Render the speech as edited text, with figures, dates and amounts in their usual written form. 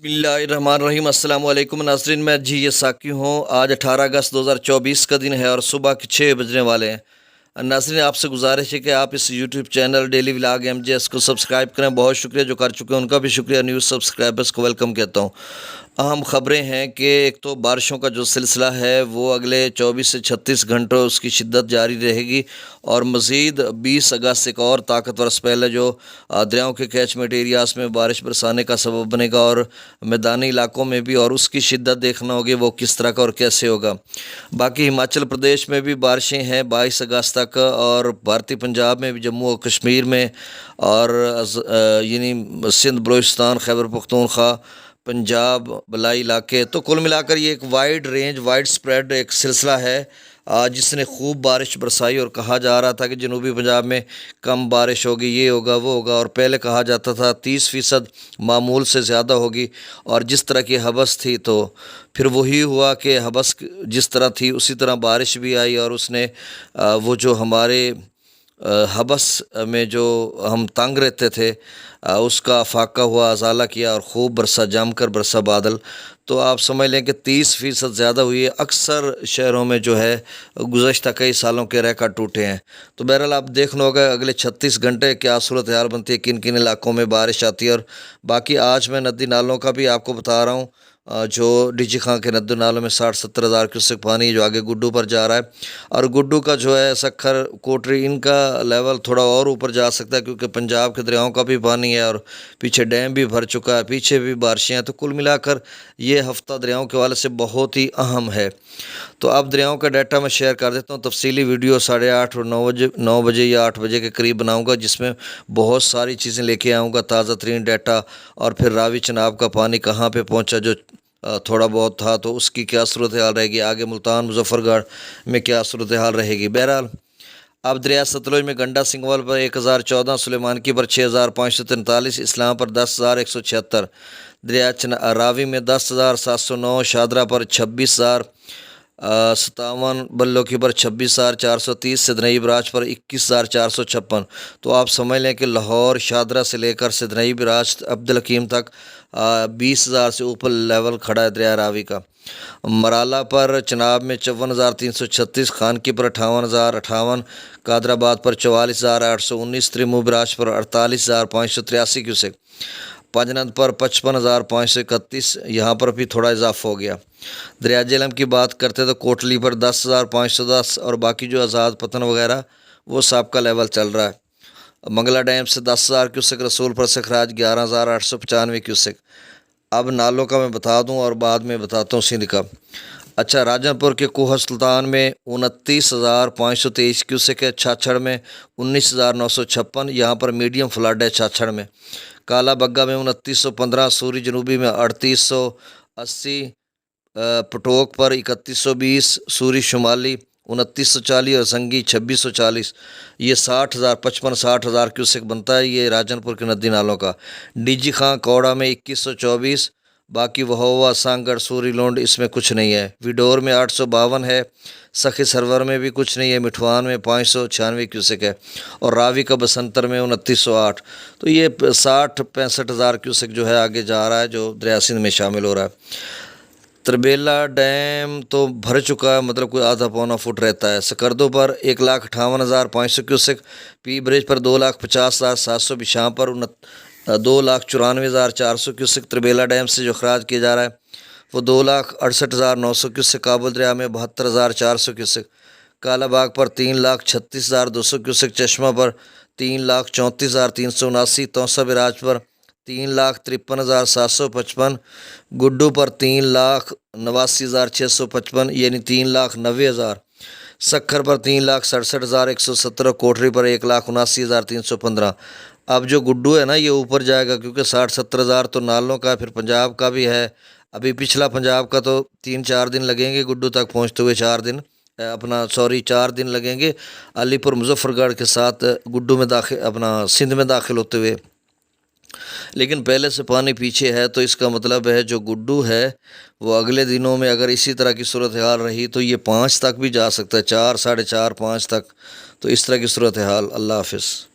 बिस्मिल्लाहिर्रहमानिर्रहीम। अस्सलाम वालेकुम नाज़रीन, मैं जी ये साकी हूँ। आज 18 अगस्त 2024 का दिन है और सुबह के 6 बजने वाले हैं। नाज़रीन, आपसे गुजारिश है कि आप इस YouTube channel daily vlog MJS को सब्सक्राइब करें। बहुत शुक्रिया जो कर चुके हैं, उनका भी शुक्रिया। न्यूज़ सब्सक्राइबर्स को वेलकम कहता हूँ। अहम ख़बरें हैं कि एक तो बारिशों का जो सिलसिला है वो अगले 24 से 36 घंटों उसकी शिद्दत जारी रहेगी और मज़ीद 20 अगस्त एक और ताकतवर स्पेल है जो दरियाओं के कैचमेंट एरियाज़ में बारिश बरसाने का सबब बनेगा और मैदानी इलाकों में भी, और उसकी शिद्दत देखना होगी वो किस तरह का और कैसे होगा। बाकी हिमाचल प्रदेश में भी बारिशें हैं 22 अगस्त तक, और भारतीय पंजाब में भी, जम्मू और कश्मीर में, और यानी सिंध, बलूचिस्तान, खैबर पख्तूनख्वा, पंजाब, बलाई इलाके। तो कुल मिलाकर ये एक वाइड रेंज, वाइड स्प्रेड एक सिलसिला है जिसने खूब बारिश बरसाई। और कहा जा रहा था कि जनूबी पंजाब में कम बारिश होगी, ये होगा वो होगा, और पहले कहा जाता था 30% मामूल से ज़्यादा होगी। और जिस तरह की हवस थी तो फिर वही हुआ कि हवस जिस तरह थी उसी तरह बारिश भी आई, और उसने वो जो हमारे हवस में जो हम तंग रहते थे उसका फाका हुआ, अजाला किया, और खूब बरसा, जमकर बरसा बादल। तो आप समझ लें कि 30% ज़्यादा हुई है। अक्सर शहरों में जो है गुज़श्ता कई सालों के रिकॉर्ड टूटे हैं। तो बहरहाल आप देखना होगा अगले 36 घंटे क्या सूरत हाल बनती है, किन किन इलाकों में बारिश आती है। और बाकी आज मैं नदी नालों का भी आपको बता रहा हूँ। जो डीजी खां के नदी नालों में 60-70 हज़ार क्यूसेक पानी जो आगे गुड्डू पर जा रहा है, और गुड्डू का जो है सखर, कोटरी, इनका लेवल थोड़ा और ऊपर जा सकता है क्योंकि पंजाब के दरियाओं का भी पानी है और पीछे डैम भी भर चुका है, पीछे भी बारिशें हैं। तो कुल मिलाकर ये हफ्ता दरियाओं के हवाले से बहुत ही अहम है। तो अब दरियाओं का डाटा मैं शेयर कर देता हूँ। तफसीली वीडियो 8:30 और 9 बजे या 8 बजे के करीब बनाऊँगा, जिसमें बहुत सारी चीज़ें लेके आऊँगा, ताज़ा तरीन डाटा। और फिर रावी चनाब का पानी कहाँ पे पहुँचा, जो थोड़ा बहुत था, तो उसकी क्या सूरत हाल रहेगी, आगे मुल्तान, मुजफ्फरगढ़ में क्या सूरत हाल रहेगी। बहरहाल अब दरिया सतलुज में गंडा सिंगवल पर 1014, सुलेमानकी पर 6543, इस्लाम पर 10,176, दरिया रावी में 10,709, शादरा पर 26,057, बल्लो की पर 26,430, सिदनई बराज पर 21,456। तो आप समझ लें कि लाहौर, शादरा से लेकर सिदनई बराज, अब्दुल हकीम तक 20,000 से ऊपर लेवल खड़ा है दरिया रावी का। मराला पर चनाब में 54,336, खानकी पर 58,058, कादराबाद पर 44,819, त्रिमू बराज पर 48,583 क्यूसेक, पंजनद पर 55,531, यहाँ पर भी थोड़ा इजाफा हो गया। दरिया जेलम की बात करते तो कोटली पर 10,510, और बाकी जो आज़ाद पतन वगैरह वो सबका लेवल चल रहा है। मंगला डैम से 10,000 क्यूसेक, रसूलपुर से खराज 11,895 क्यूसेक। अब नालों का मैं बता दूं और बाद में बताता हूँ सिंध का। अच्छा, राजनपुर के कोह सुल्तान में 29,523 क्यूसेक है, छाछड़ में 19,956, यहाँ पर मीडियम फ्लड है छाछड़ में। काला बग्गा में 2915, सूरी जनूबी में 3880, पटोक पर 3120, सूरी शुमाली 2940, और संगी 2640। ये 60,000, 55-60,000 क्यूसेक बनता है ये राजनपुर के नदी नालों का। डीजी खां कौड़ा में 2124, बाकी वहोवा, सांगड़, सूरी लोंड इसमें कुछ नहीं है। विडोर में 852 है, सखी सरवर में भी कुछ नहीं है, मिठवान में 596 क्यूसेक है, और रावी का बसंतर में 2908। तो ये 60-65,000 क्यूसेक जो है आगे जा रहा है, जो दरिया सिंध में शामिल हो रहा है। तरबेला डैम तो भर चुका है, मतलब कोई आधा पौना फुट रहता है। सकरदो पर 1,58,500 क्यूसेक, पी ब्रिज पर 2,50,700, बिशां पर 2,94,400 क्यूसेक तरबेला डैम से जो अखराज किया जा रहा है वो 2,68,900 क्यूसेक। काबुल दरिया में 72,400 क्यूसेक, कालाबाग पर 3,36,200 क्यूसेक, चश्मा पर 3,34,379, तौसा बिराज पर 3,53,755, गुड्डू पर 3,89,655 यानी 3,90,000, सखर पर 3,67,117, कोठरी पर 1,79,315। अब जो गुड्डू है ना ये ऊपर जाएगा क्योंकि 60-70 हज़ार तो नालों का, फिर पंजाब का भी है। अभी पिछला पंजाब का तो 3-4 दिन लगेंगे गुड्डू तक पहुंचते हुए, 4 दिन लगेंगे अलीपुर मुजफ्फरगढ़ के साथ गुड्डू में दाखिल, अपना सिंध में दाखिल होते हुए। लेकिन पहले से पानी पीछे है, तो इसका मतलब है जो गुड्डू है वो अगले दिनों में अगर इसी तरह की सूरत हाल रही तो ये 5 तक भी जा सकता है, 4, 4.5, 5 तक। तो इस तरह की सूरत हाल। अल्लाह हाफिज़।